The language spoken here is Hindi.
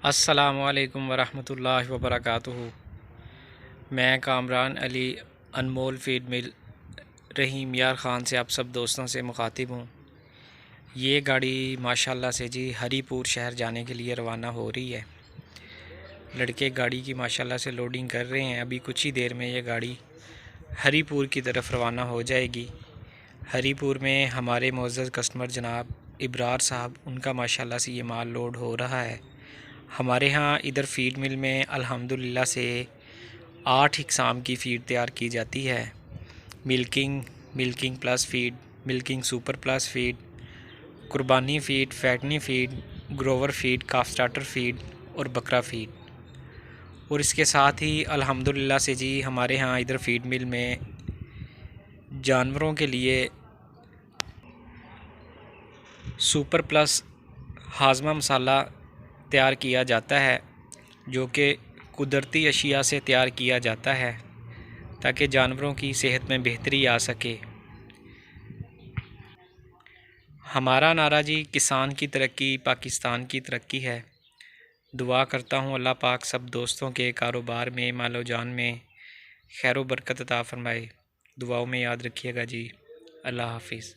अस्सलामुअलैकुम वरहमतुल्लाहि वबरकातुहू। मैं कामरान अली अनमोल फीड मिल रहीम यार ख़ान से आप सब दोस्तों से मुखातिब हूँ। ये गाड़ी माशाल्लाह से जी हरीपुर शहर जाने के लिए रवाना हो रही है। लड़के गाड़ी की माशाल्लाह से लोडिंग कर रहे हैं। अभी कुछ ही देर में ये गाड़ी हरीपुर की तरफ रवाना हो जाएगी। हरीपुर में हमारे मोअज़्ज़ज़ कस्टमर जनाब इब्रार साहब, उनका माशाल्लाह से ये माल लोड हो रहा है। हमारे यहाँ इधर फ़ीड मिल में अल्हम्दुलिल्लाह से 8 इक़साम की फ़ीड तैयार की जाती है। Milking, milking plus feed, milking super plus feed, कुर्बानी feed, fattening feed, grower feed, calf starter feed और बकरा फ़ीड। और इसके साथ ही अल्हम्दुलिल्लाह से जी हमारे यहाँ इधर फ़ीड मिल में जानवरों के लिए सुपर प्लस हाज़मा मसाला तैयार किया जाता है, जो कि कुदरती अशिया से तैयार किया जाता है ताकि जानवरों की सेहत में बेहतरी आ सके। हमारा नारा जी किसान की तरक्की पाकिस्तान की तरक्की है। दुआ करता हूँ अल्लाह पाक सब दोस्तों के कारोबार में, मालो जान में खैर व बरकत अता फ़रमाए। दुआओं में याद रखिएगा जी। अल्लाह हाफ़िज़।